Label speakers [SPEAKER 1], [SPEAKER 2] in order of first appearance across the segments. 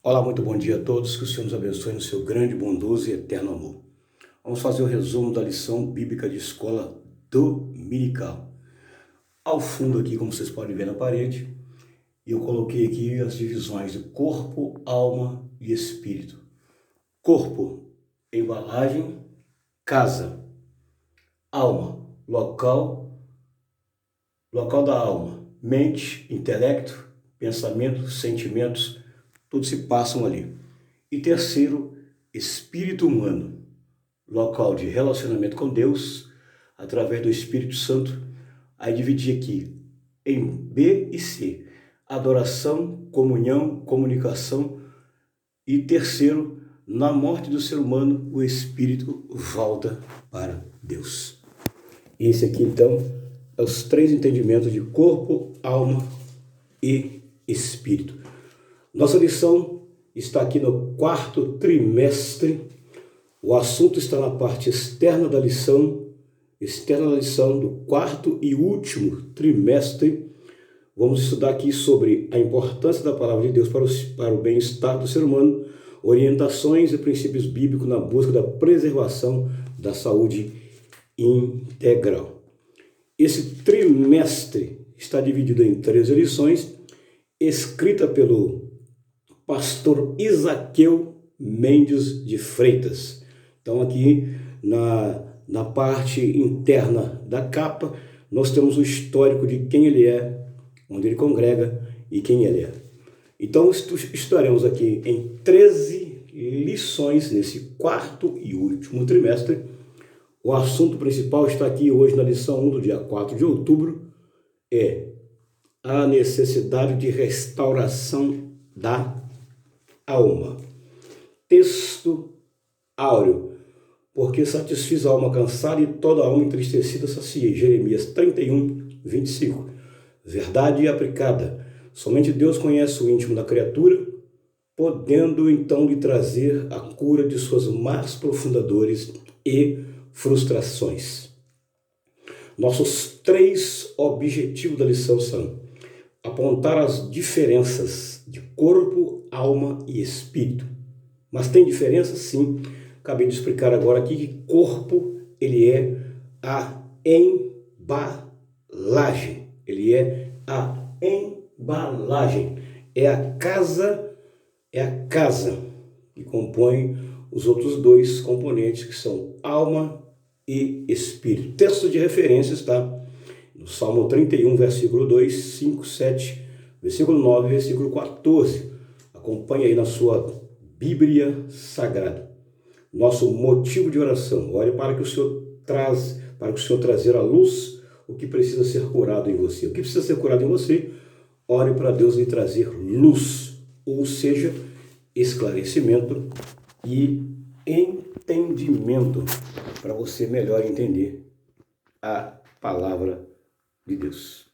[SPEAKER 1] Olá, muito bom dia a todos, que o Senhor nos abençoe no seu grande, bondoso e eterno amor. Vamos fazer o resumo da lição bíblica de escola dominical. Ao fundo aqui, como vocês podem ver na parede, eu coloquei aqui as divisões de corpo, alma e espírito. Corpo, embalagem, casa. Alma, local da alma. Mente, intelecto, pensamento, sentimentos, tudo se passam ali. E terceiro, espírito humano, local de relacionamento com Deus, através do Espírito Santo. Aí dividi aqui em B e C, adoração, comunhão, comunicação. E terceiro, na morte do ser humano, o espírito volta para Deus. Esse aqui, então, é os três entendimentos de corpo, alma e espírito. Nossa lição está aqui no quarto trimestre. O assunto está na parte externa da lição do quarto e último trimestre. Vamos estudar aqui sobre a importância da palavra de Deus para o bem-estar do ser humano, orientações e princípios bíblicos na busca da preservação da saúde integral. Esse trimestre está dividido em 13 lições, escrita pelo pastor Isaqueu Mendes de Freitas. Então aqui na parte interna da capa, nós temos o histórico de quem ele é, onde ele congrega e quem ele é. Então estaremos aqui em 13 lições nesse quarto e último trimestre. O assunto principal está aqui hoje na lição 1 do dia 4 de outubro, é a necessidade de restauração da alma. Texto áureo. Porque satisfiz a alma cansada e toda a alma entristecida saciei. Jeremias 31, 25. Verdade aplicada. Somente Deus conhece o íntimo da criatura, podendo então lhe trazer a cura de suas más profundidades e frustrações. Nossos três objetivos da lição são apontar as diferenças de corpo, alma e espírito. Mas tem diferença? Sim. Acabei de explicar agora aqui que corpo, ele é a embalagem. Ele é a embalagem. É a casa que compõe os outros dois componentes, que são alma e espírito. Texto de referência está no Salmo 31, versículo 2, 5, 7, versículo 9, versículo 14. Acompanhe aí na sua Bíblia Sagrada. Nosso motivo de oração. Ore para que o Senhor trazer à luz o que precisa ser curado em você. O que precisa ser curado em você, ore para Deus lhe trazer luz, ou seja, esclarecimento e entendimento, para você melhor entender a palavra de Deus.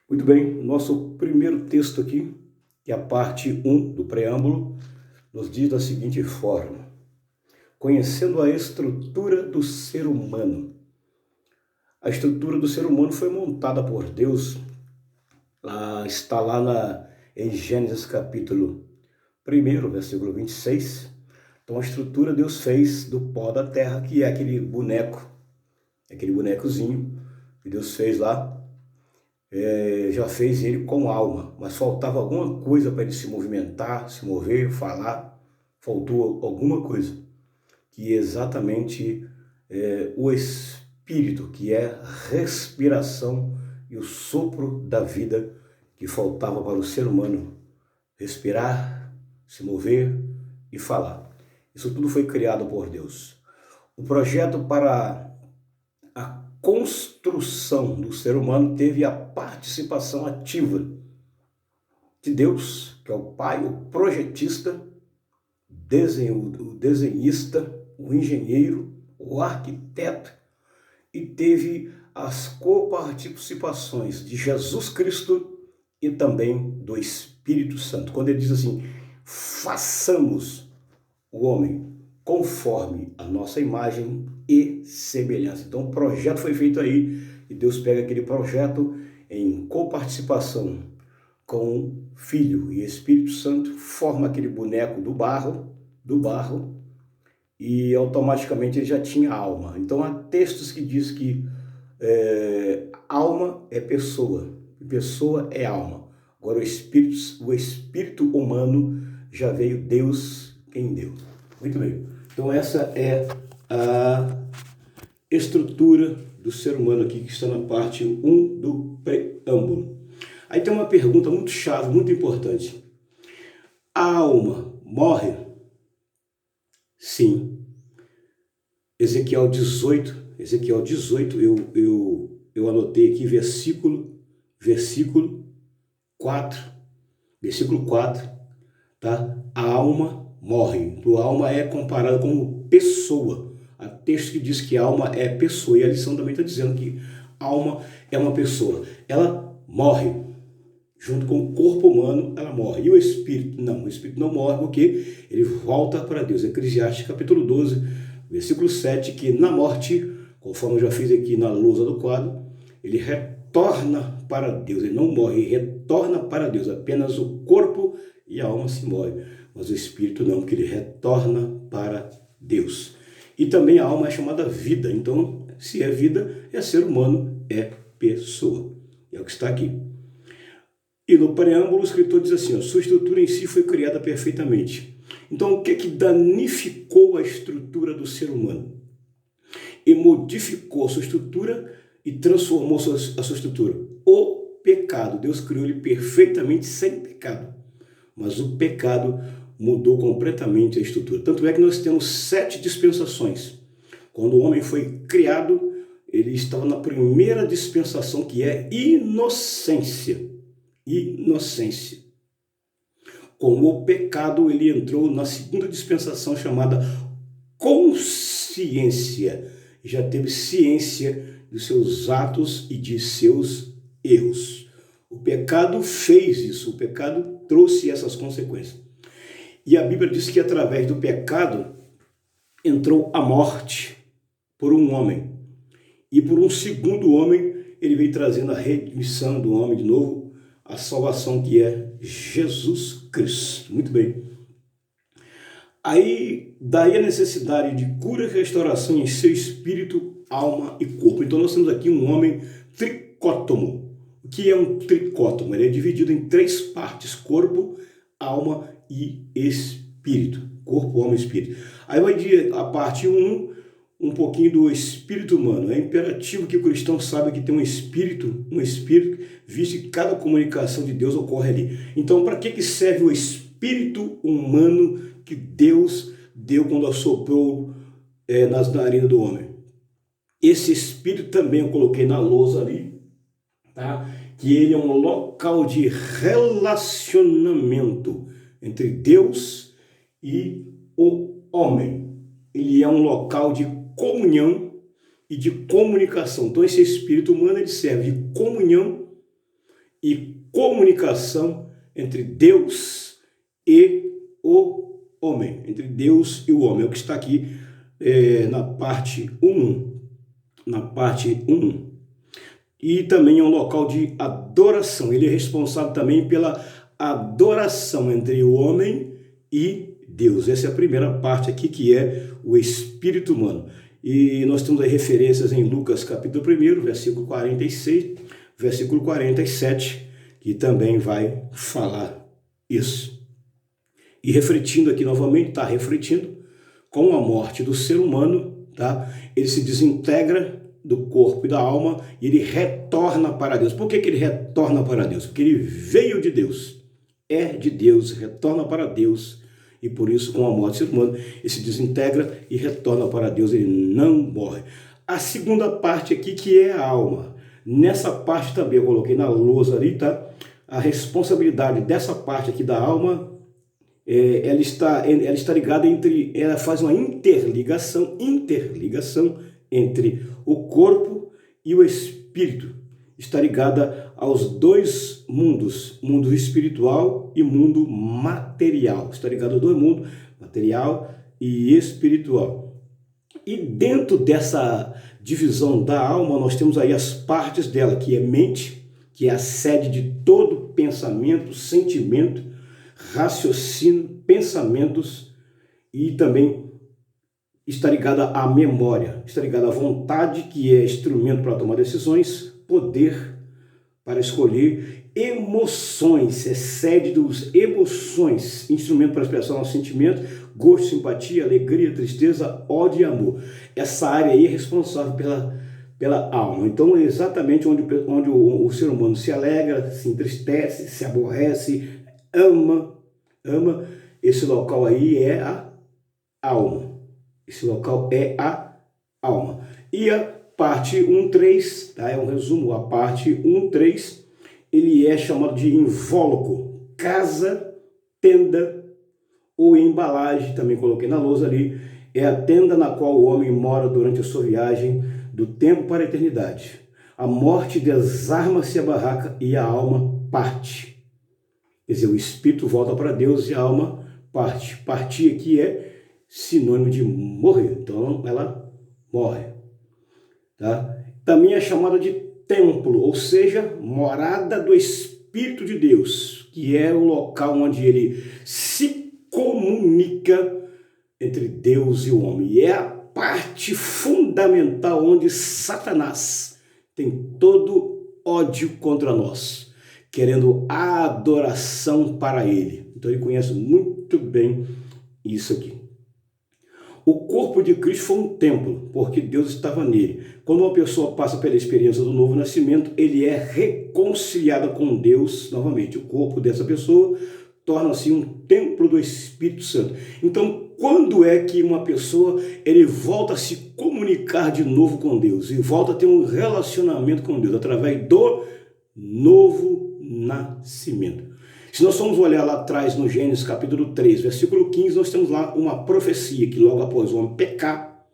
[SPEAKER 1] Muito bem, nosso primeiro texto aqui, que é a parte 1 do preâmbulo, nos diz da seguinte forma: conhecendo a estrutura do ser humano. A estrutura do ser humano foi montada por Deus, está lá em Gênesis capítulo 1, versículo 26. Então a estrutura Deus fez do pó da terra, que é aquele bonecozinho que Deus fez lá. Já fez ele com alma, mas faltava alguma coisa para ele se movimentar, se mover, falar. Faltou alguma coisa, que é exatamente o espírito, que é a respiração e o sopro da vida que faltava para o ser humano respirar, se mover e falar. Isso tudo foi criado por Deus. O projeto para a construção do ser humano teve a participação ativa de Deus, que é o Pai, o projetista, o desenhista, o engenheiro, o arquiteto, e teve as coparticipações de Jesus Cristo e também do Espírito Santo. Quando ele diz assim, façamos o homem conforme a nossa imagem e semelhança. Então o projeto foi feito aí, e Deus pega aquele projeto em coparticipação com Filho e Espírito Santo forma aquele boneco do barro, e automaticamente ele já tinha alma. Então há textos que diz que alma é pessoa, pessoa é alma. Agora o espírito humano já veio Deus quem deu. Muito bem. Então essa é a estrutura do ser humano aqui, que está na parte 1 do preâmbulo. Aí tem uma pergunta muito chave, muito importante. A alma morre? Sim. Ezequiel 18, eu anotei aqui versículo 4, tá? A alma morre. A alma é comparada como pessoa. Há texto que diz que a alma é pessoa, e a lição também está dizendo que a alma é uma pessoa. Ela morre. Junto com o corpo humano, ela morre. E o espírito? Não, o espírito não morre porque ele volta para Deus. Eclesiastes capítulo 12, versículo 7, que na morte, conforme eu já fiz aqui na lousa do quadro, ele retorna para Deus. Ele não morre, ele retorna para Deus. Apenas o corpo e a alma se morrem. Mas o espírito não, porque ele retorna para Deus. E também a alma é chamada vida. Então, se é vida, é ser humano, é pessoa. É o que está aqui. E no preâmbulo o escritor diz assim, sua estrutura em si foi criada perfeitamente. Então o que danificou a estrutura do ser humano? E modificou a sua estrutura e transformou a sua estrutura. O pecado. Deus criou ele perfeitamente sem pecado. Mas o pecado mudou completamente a estrutura. Tanto é que nós temos 7 dispensações. Quando o homem foi criado, ele estava na primeira dispensação, que é inocência. Com o pecado, ele entrou na segunda dispensação, chamada consciência. Já teve ciência dos seus atos e de seus erros. O pecado fez isso, o pecado trouxe essas consequências. E a Bíblia diz que através do pecado entrou a morte por um homem. E por um segundo homem, ele veio trazendo a remissão do homem de novo, a salvação, que é Jesus Cristo. Muito bem. Daí a necessidade de cura e restauração em seu espírito, alma e corpo. Então nós temos aqui um homem tricótomo. O que é um tricótomo? Ele é dividido em 3 partes: corpo, alma e espírito. Corpo, alma e espírito. Aí vai dizer a parte 1, um pouquinho do espírito humano. É imperativo que o cristão saiba que tem um espírito, visto que cada comunicação de Deus ocorre ali. Então, para que serve o espírito humano que Deus deu quando assoprou nas narinas do homem? Esse espírito também eu coloquei na lousa ali, tá? Que ele é um local de relacionamento entre Deus e o homem. Ele é um local de comunhão e de comunicação. Então esse espírito humano ele serve de comunhão e comunicação entre Deus e o homem. Entre Deus e o homem. É o que está aqui na parte 1. E também é um local de adoração. Ele é responsável também pela adoração entre o homem e Deus. Essa é a primeira parte aqui, que é o espírito humano. E nós temos aí referências em Lucas capítulo 1, versículo 46, versículo 47, que também vai falar isso. E refletindo aqui novamente, está refletindo com a morte do ser humano, tá? Ele se desintegra do corpo e da alma e ele retorna para Deus. Por que ele retorna para Deus? Porque ele veio de Deus, é de Deus, retorna para Deus. E por isso, com a morte do ser humano, ele se desintegra e retorna para Deus, ele não morre. A segunda parte aqui, que é a alma. Nessa parte também eu coloquei na lousa ali, tá? A responsabilidade dessa parte aqui da alma, ela está ligada ela faz uma interligação entre o corpo e o espírito. Está ligada aos 2 mundos, mundo espiritual e mundo material. Está ligado aos 2 mundos, material e espiritual. E dentro dessa divisão da alma, nós temos aí as partes dela, que é mente, que é a sede de todo pensamento, sentimento, raciocínio, pensamentos, e também está ligada à memória, está ligada à vontade, que é instrumento para tomar decisões, poder para escolher, emoções, é sede dos emoções, instrumento para expressar nosso sentimento, gosto, simpatia, alegria, tristeza, ódio e amor. Essa área aí é responsável pela alma. Então é exatamente onde o ser humano se alegra, se entristece, se aborrece, ama. Esse local aí é a alma. Esse local é a alma. E a parte 1.3, tá? É um resumo. A parte 1.3, ele é chamado de invólucro, casa, tenda ou embalagem, também coloquei na lousa ali. É a tenda na qual o homem mora durante a sua viagem do tempo para a eternidade. A morte desarma-se a barraca e a alma parte. Quer dizer, o espírito volta para Deus e a alma parte. Partir aqui é sinônimo de morrer, então ela morre. Tá? Também é chamada de templo, ou seja, morada do Espírito de Deus, que é o local onde ele se comunica entre Deus e o homem. E é a parte fundamental onde Satanás tem todo ódio contra nós, querendo a adoração para ele. Então ele conhece muito bem isso aqui. O corpo de Cristo foi um templo, porque Deus estava nele. Quando uma pessoa passa pela experiência do novo nascimento, ele é reconciliado com Deus novamente. O corpo dessa pessoa torna-se um templo do Espírito Santo. Então, quando é que uma pessoa ele volta a se comunicar de novo com Deus e volta a ter um relacionamento com Deus através do novo nascimento? Se nós formos olhar lá atrás no Gênesis capítulo 3, versículo 15, nós temos lá uma profecia que logo após o homem pecar,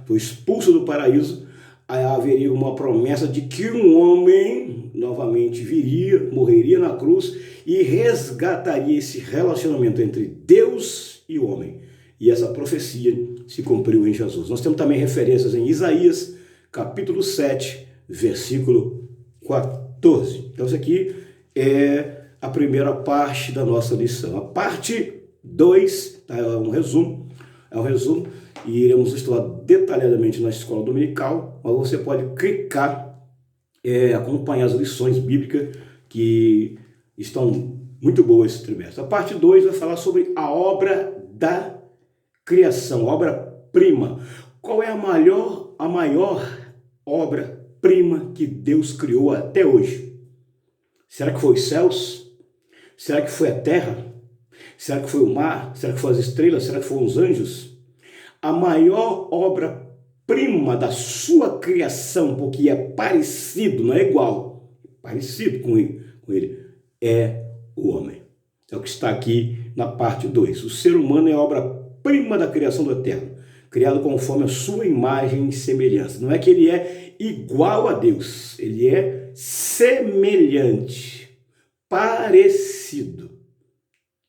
[SPEAKER 1] foi expulso do paraíso, aí haveria uma promessa de que um homem novamente viria, morreria na cruz e resgataria esse relacionamento entre Deus e o homem. E essa profecia se cumpriu em Jesus. Nós temos também referências em Isaías capítulo 7, versículo 14. Então isso aqui é a primeira parte da nossa lição. A parte 2, tá, é um resumo, e iremos estudar detalhadamente na escola dominical, mas você pode clicar, acompanhar as lições bíblicas que estão muito boas esse trimestre. A parte 2 vai falar sobre a obra da criação, obra-prima. Qual é a maior obra-prima que Deus criou até hoje? Será que foi os céus? Será que foi a terra? Será que foi o mar? Será que foram as estrelas? Será que foram os anjos? A maior obra-prima da sua criação, porque é parecido, não é igual, parecido com ele, é o homem. É o que está aqui na parte 2. O ser humano é a obra-prima da criação do Eterno, criado conforme a sua imagem e semelhança. Não é que ele é igual a Deus, ele é semelhante, parecido.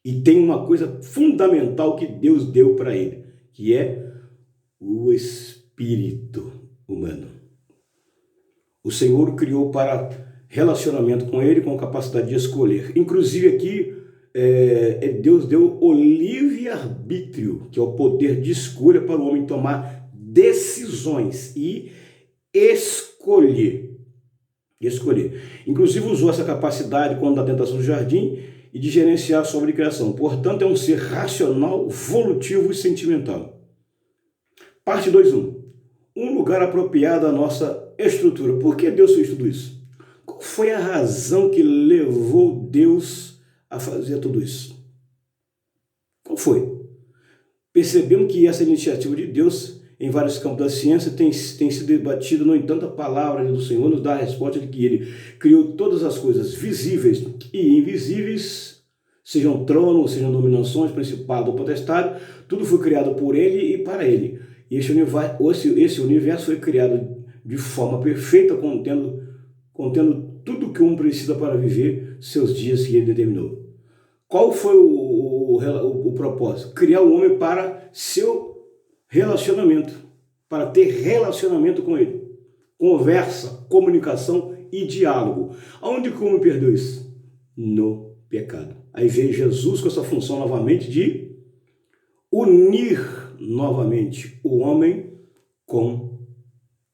[SPEAKER 1] E tem uma coisa fundamental que Deus deu para ele, que é o espírito humano. O Senhor o criou para relacionamento com ele, com capacidade de escolher. Inclusive aqui, Deus deu o livre-arbítrio, que é o poder de escolha para o homem tomar decisões e escolher. Inclusive usou essa capacidade quando da tentação do jardim e de gerenciar a sua criação. Portanto, é um ser racional, volutivo e sentimental. Parte 2.1. Um lugar apropriado à nossa estrutura. Por que Deus fez tudo isso? Qual foi a razão que levou Deus a fazer tudo isso? Qual foi? Percebemos que essa iniciativa de Deus em vários campos da ciência tem sido debatida, no entanto, a palavra do Senhor nos dá a resposta de que ele criou todas as coisas visíveis e invisíveis, sejam tronos, sejam dominações, principado ou potestade, tudo foi criado por ele e para ele. E esse universo foi criado de forma perfeita, contendo tudo que um precisa para viver seus dias que ele determinou. Qual foi o propósito? Criar o homem para seu relacionamento, para ter relacionamento com ele. Conversa, comunicação e diálogo. Aonde que o homem perdeu isso? No pecado. Aí veio Jesus com essa função novamente de unir novamente o homem com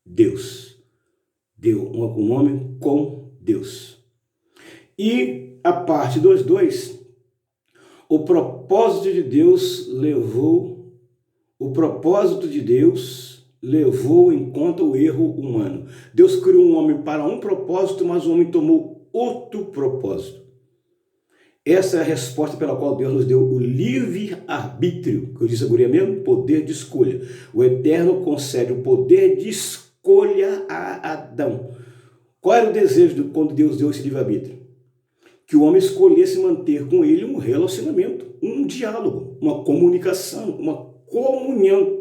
[SPEAKER 1] Deus. Deu um homem com Deus. E a parte 2:2, o propósito de Deus levou em conta o erro humano. Deus criou um homem para um propósito, mas o homem tomou outro propósito. Essa é a resposta pela qual Deus nos deu o livre-arbítrio, que eu disse agora mesmo, poder de escolha. O Eterno concede o poder de escolha a Adão. Qual era o desejo quando Deus deu esse livre-arbítrio? Que o homem escolhesse manter com ele um relacionamento, um diálogo, uma comunicação, uma comunhão.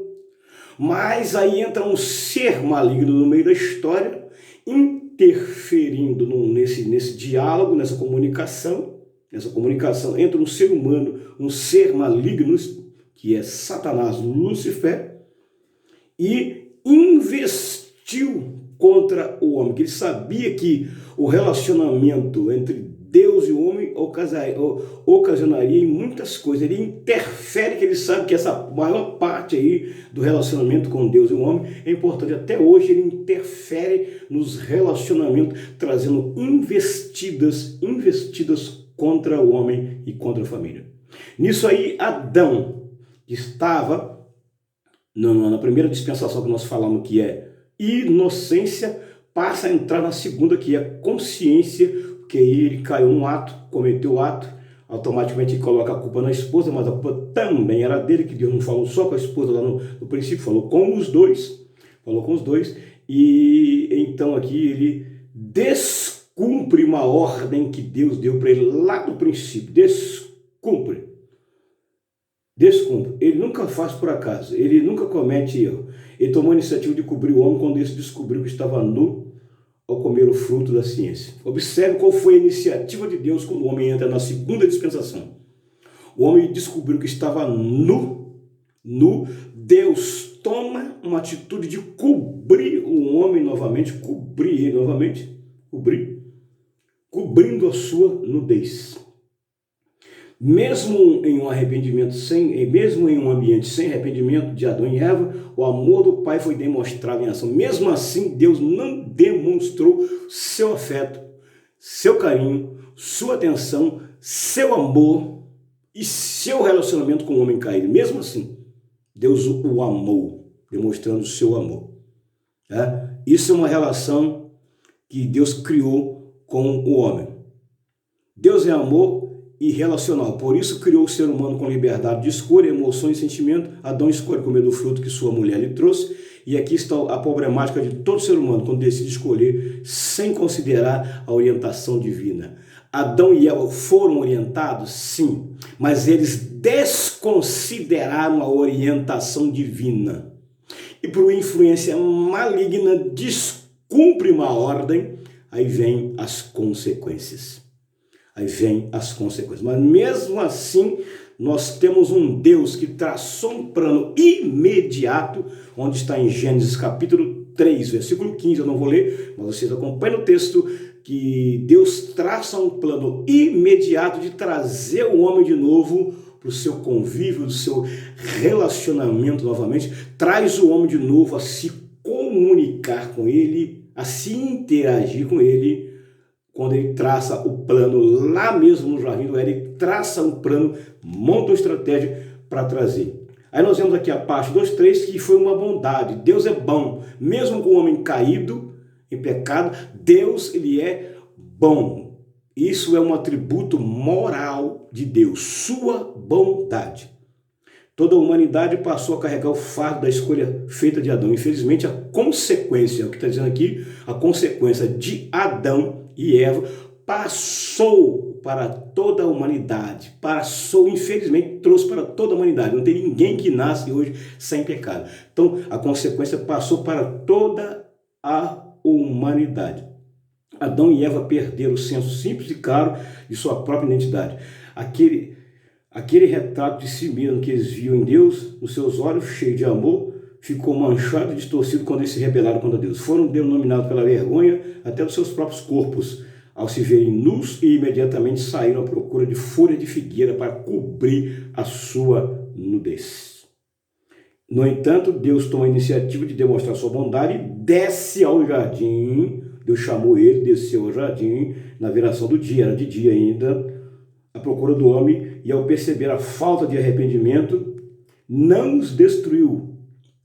[SPEAKER 1] Mas aí entra um ser maligno no meio da história, interferindo nesse diálogo, nessa comunicação entre um ser humano, um ser maligno, que é Satanás, Lúcifer, e investiu contra o homem, que ele sabia que o relacionamento entre Deus e o homem ocasionaria em muitas coisas. Ele interfere, que ele sabe que essa maior parte aí do relacionamento com Deus e o homem é importante. Até hoje ele interfere nos relacionamentos, trazendo investidas contra o homem e contra a família. Nisso aí, Adão, que estava na primeira dispensação que nós falamos, que é inocência, passa a entrar na segunda, que é consciência, porque ele caiu num ato, cometeu o ato, automaticamente ele coloca a culpa na esposa, mas a culpa também era dele, que Deus não falou só com a esposa lá no princípio, falou com os dois, e então aqui ele descumpre uma ordem que Deus deu para ele lá do princípio, descumpre. Ele nunca faz por acaso, ele nunca comete erro. Ele tomou a iniciativa de cobrir o homem quando ele descobriu que estava nu ao comer o fruto da ciência. Observe qual foi a iniciativa de Deus quando o homem entra na segunda dispensação. O homem descobriu que estava nu. Deus toma uma atitude de cobrir o homem novamente, cobrindo a sua nudez. Mesmo em um ambiente sem arrependimento de Adão e Eva, o amor do Pai foi demonstrado em ação. Mesmo assim, Deus não demonstrou seu afeto, seu carinho, sua atenção, seu amor e seu relacionamento com o homem caído. Mesmo assim, Deus o amou, demonstrando o seu amor. Isso é uma relação que Deus criou com o homem. Deus é amor e relacional. Por isso criou o ser humano com liberdade de escolha, emoções e sentimento. Adão escolhe comer do fruto que sua mulher lhe trouxe. E aqui está a problemática de todo ser humano quando decide escolher sem considerar a orientação divina. Adão e Eva foram orientados? Sim, mas eles desconsideraram a orientação divina. E por influência maligna descumpre uma ordem, aí vem as consequências. Mas mesmo assim, nós temos um Deus que traçou um plano imediato, onde está em Gênesis capítulo 3, versículo 15, eu não vou ler, mas vocês acompanham o texto, que Deus traça um plano imediato de trazer o homem de novo para o seu convívio, do seu relacionamento novamente, traz o homem de novo a se comunicar com ele, a se interagir com ele. Quando ele traça o plano lá mesmo no Jardim do Éden, ele traça um plano, monta uma estratégia para trazer. Aí nós vemos aqui a parte 2:3, que foi uma bondade. Deus é bom, mesmo com o homem caído em pecado, Deus ele é bom. Isso é um atributo moral de Deus, sua bondade. Toda a humanidade passou a carregar o fardo da escolha feita de Adão. Infelizmente, a consequência, o que está dizendo aqui, a consequência de Adão e Eva passou para toda a humanidade. Infelizmente, trouxe para toda a humanidade. Não tem ninguém que nasce hoje sem pecado. Então, a consequência passou para toda a humanidade. Adão e Eva perderam o senso simples e claro de sua própria identidade. Aquele retrato de si mesmo que eles viam em Deus, nos seus olhos cheios de amor, ficou manchado e distorcido quando eles se rebelaram contra Deus. Foram denominados pela vergonha até dos seus próprios corpos, ao se verem nus, e imediatamente saíram à procura de folha de figueira para cobrir a sua nudez. No entanto, Deus toma a iniciativa de demonstrar sua bondade e desce ao jardim. Deus chamou ele, desceu ao jardim na viração do dia, era de dia ainda, à procura do homem, e ao perceber a falta de arrependimento, não os destruiu.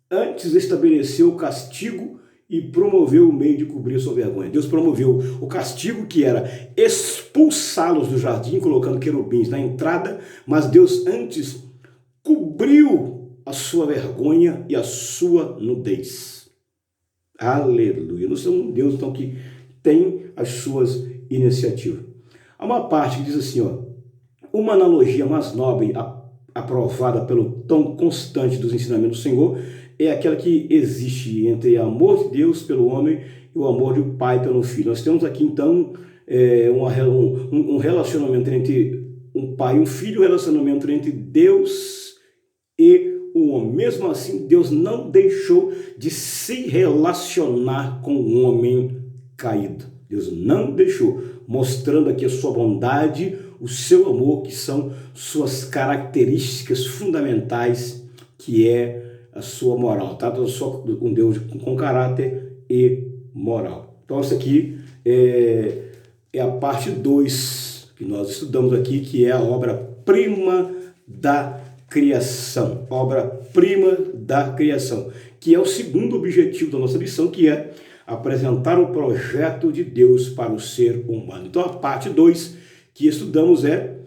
[SPEAKER 1] Antes estabeleceu o castigo e promoveu o meio de cobrir sua vergonha. Deus promoveu o castigo, que era expulsá-los do jardim, colocando querubins na entrada, mas Deus antes cobriu a sua vergonha e a sua nudez. Aleluia. Nós somos um Deus, então, que tem as suas iniciativas. Há uma parte que diz assim, uma analogia mais nobre, aprovada pelo tom constante dos ensinamentos do Senhor, é aquela que existe entre o amor de Deus pelo homem e o amor do pai pelo filho. Nós temos aqui, então, um relacionamento entre um pai e um filho, um relacionamento entre Deus e o homem. Mesmo assim, Deus não deixou de se relacionar com o homem caído. Deus não deixou, mostrando aqui a sua bondade, o seu amor, que são suas características fundamentais, que é a sua moral. Trata só um Deus com caráter e moral. Então, essa aqui é a parte 2 que nós estudamos aqui, que é a obra-prima da criação. Obra-prima da criação, que é o segundo objetivo da nossa lição, que é apresentar o projeto de Deus para o ser humano. Então, a parte 2 que estudamos é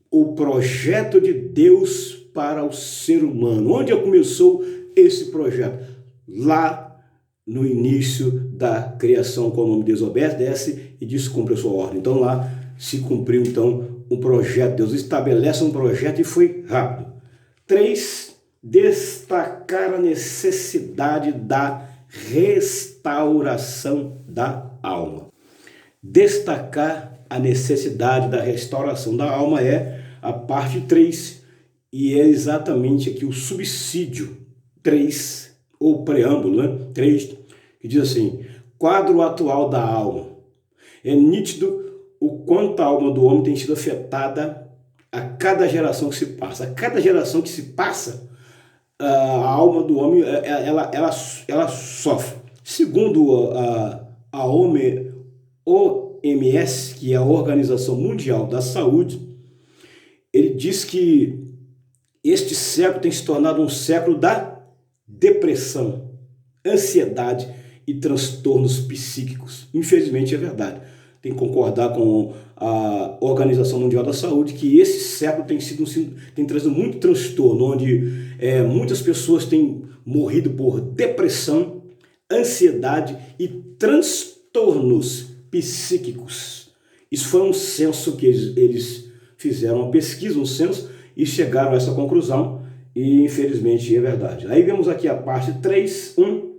[SPEAKER 1] o projeto de Deus para o ser humano. Onde começou esse projeto? Lá no início da criação, quando o homem desobedece e descumpre a sua ordem. Então, lá se cumpriu, então, um projeto. Deus estabelece um projeto e foi rápido. 3, destacar a necessidade da restauração da alma. Destacar a necessidade da restauração da alma é a parte 3, e é exatamente aqui o subsídio 3, ou preâmbulo, né? 3, que diz assim: quadro atual da alma. É nítido o quanto a alma do homem tem sido afetada a cada geração que se passa. A cada geração que se passa, a alma do homem ela sofre. Segundo a OMS, que é a Organização Mundial da Saúde, ele diz que este século tem se tornado um século da depressão, ansiedade e transtornos psíquicos. Infelizmente é verdade. Tem que concordar com a Organização Mundial da Saúde que esse século tem trazido muito transtorno, onde muitas pessoas têm morrido por depressão, ansiedade e transtornos psíquicos. Isso foi um censo que eles fizeram, uma pesquisa, um censo, e chegaram a essa conclusão, e infelizmente é verdade. Aí vemos aqui a parte 3.1,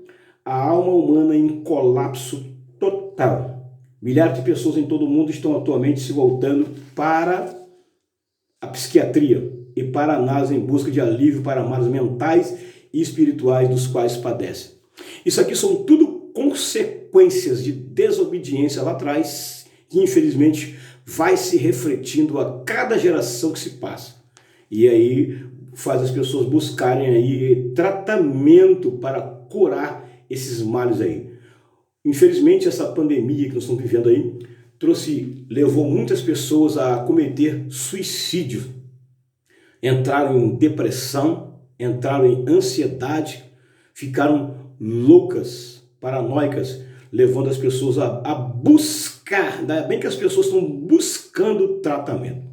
[SPEAKER 1] a alma humana em colapso total. Milhares de pessoas em todo o mundo estão atualmente se voltando para a psiquiatria e para a análise em busca de alívio para males mentais e espirituais dos quais padecem. Isso aqui são tudo consequências de desobediência lá atrás, que infelizmente vai se refletindo a cada geração que se passa. E aí faz as pessoas buscarem aí tratamento para curar esses males aí. Infelizmente, essa pandemia que nós estamos vivendo aí levou muitas pessoas a cometer suicídio. Entraram em depressão, entraram em ansiedade, ficaram loucas, paranoicas, levando as pessoas a buscar, ainda bem que as pessoas estão buscando tratamento.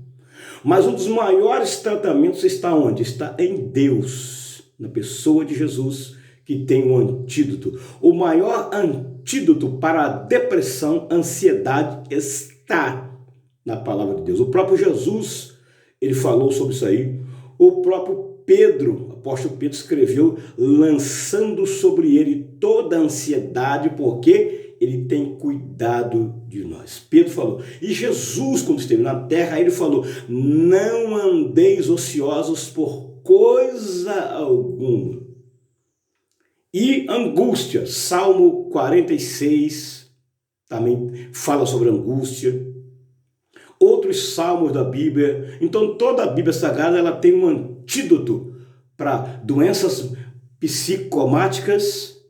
[SPEAKER 1] Mas um dos maiores tratamentos está onde? Está em Deus, na pessoa de Jesus, que tem um antídoto. O maior antídoto para a depressão, ansiedade, está na palavra de Deus. O próprio Jesus, ele falou sobre isso aí. O próprio Pedro, o apóstolo Pedro, escreveu lançando sobre ele toda a ansiedade, porque ele tem cuidado de nós. Pedro falou. E Jesus, quando esteve na terra, ele falou: não andeis ociosos por coisa alguma. E angústia, Salmo 46, também fala sobre angústia. Outros salmos da Bíblia. Então toda a Bíblia Sagrada ela tem um antídoto para doenças psicomáticas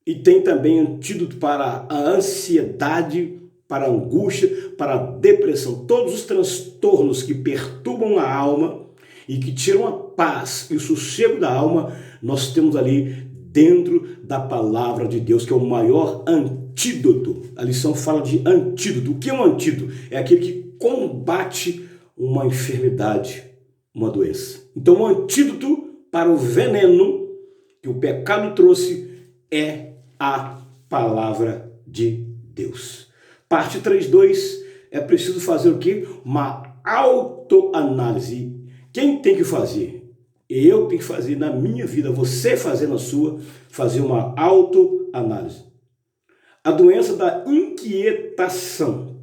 [SPEAKER 1] e tem também antídoto para a ansiedade, para a angústia, para a depressão. Todos os transtornos que perturbam a alma e que tiram a paz e o sossego da alma, nós temos ali dentro da palavra de Deus, que é o maior antídoto. A lição fala de antídoto. O que é um antídoto? É aquele que combate uma enfermidade, uma doença. Então, o antídoto para o veneno que o pecado trouxe é a palavra de Deus. Parte 3.2, é preciso fazer o quê? Uma autoanálise. Quem tem que fazer? Eu tenho que fazer na minha vida, você fazer na sua, fazer uma autoanálise. A doença da inquietação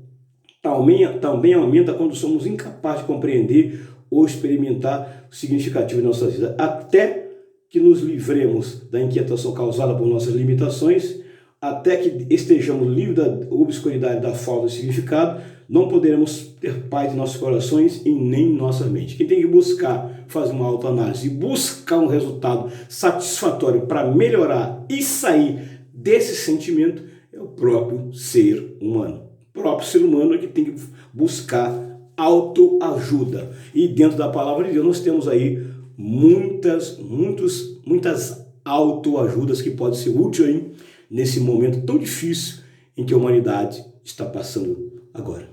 [SPEAKER 1] também aumenta quando somos incapazes de compreender ou experimentar o significativo de nossa vida. Até que nos livremos da inquietação causada por nossas limitações, até que estejamos livres da obscuridade da falta de significado, não poderemos ter paz em nossos corações e nem em nossa mente. Quem tem que buscar fazer uma autoanálise e buscar um resultado satisfatório para melhorar e sair desse sentimento é o próprio ser humano. O próprio ser humano é que tem que buscar autoajuda. E dentro da palavra de Deus nós temos aí muitas autoajudas que podem ser úteis aí nesse momento tão difícil em que a humanidade está passando agora.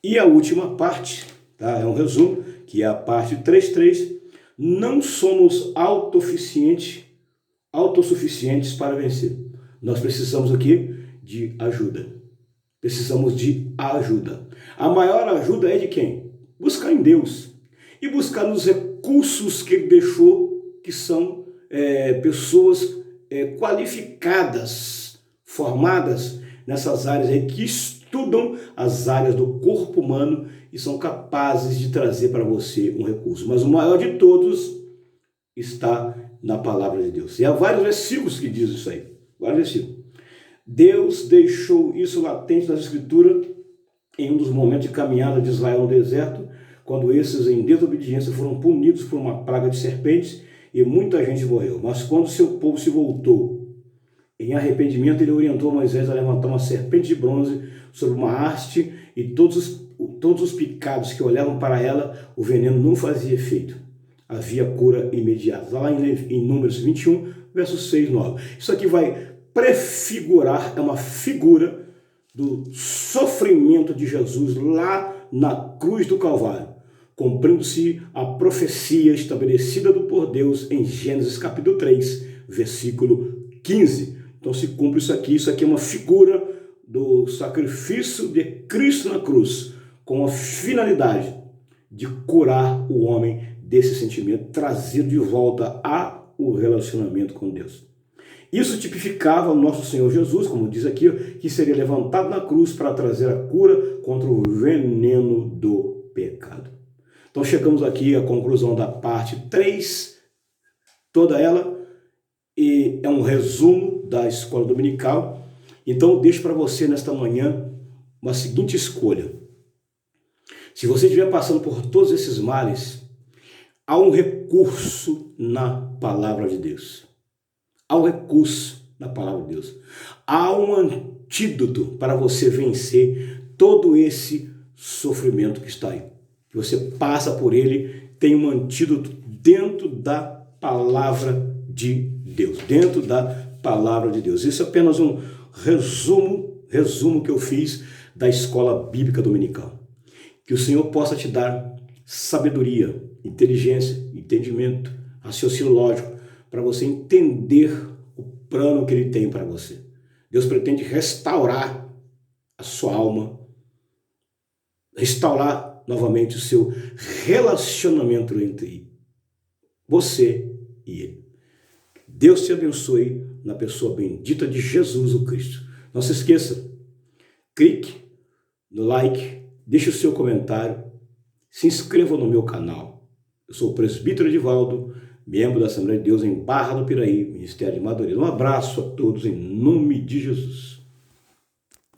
[SPEAKER 1] E a última parte, tá? É um resumo, que é a parte 3.3. Não somos autossuficientes para vencer. Nós precisamos aqui de ajuda. Precisamos de ajuda. A maior ajuda é de quem? Buscar em Deus. E buscar nos recursos que Ele deixou, que são pessoas qualificadas, formadas nessas áreas aí, que estudam as áreas do corpo humano e são capazes de trazer para você um recurso. Mas o maior de todos está na palavra de Deus. E há vários versículos que dizem isso aí. Vários versículos. Deus deixou isso latente nas Escrituras em um dos momentos de caminhada de Israel no deserto, quando esses em desobediência foram punidos por uma praga de serpentes e muita gente morreu. Mas quando seu povo se voltou em arrependimento, ele orientou Moisés a levantar uma serpente de bronze sobre uma haste e todos os picados que olhavam para ela, o veneno não fazia efeito. Havia cura imediata. Lá em Números 21, versos 6 e 9. Isso aqui vai prefigurar, é uma figura do sofrimento de Jesus lá na cruz do Calvário, cumprindo-se a profecia estabelecida por Deus em Gênesis capítulo 3, versículo 15. Então se cumpre isso aqui é uma figura do sacrifício de Cristo na cruz, com a finalidade de curar o homem desse sentimento, trazer de volta o relacionamento com Deus. Isso tipificava o nosso Senhor Jesus, como diz aqui, que seria levantado na cruz para trazer a cura contra o veneno do pecado. Então chegamos aqui à conclusão da parte 3, toda ela, e é um resumo da escola dominical. Então eu deixo para você nesta manhã uma seguinte escolha. Se você estiver passando por todos esses males, há um recurso na palavra de Deus. Há um recurso na palavra de Deus. Há um antídoto para você vencer todo esse sofrimento que está aí. Que você passa por ele, tem um antídoto dentro da palavra de Deus. Dentro da palavra de Deus. Isso é apenas um resumo que eu fiz da escola bíblica dominical. Que o Senhor possa te dar sabedoria, inteligência, entendimento, raciocínio lógico, para você entender o plano que Ele tem para você. Deus pretende restaurar a sua alma, restaurar novamente o seu relacionamento entre você e Ele. Deus te abençoe na pessoa bendita de Jesus o Cristo. Não se esqueça, clique no like, deixe o seu comentário, se inscreva no meu canal. Eu sou o presbítero Edivaldo, membro da Assembleia de Deus em Barra do Piraí, Ministério de Madureira. Um abraço a todos em nome de Jesus.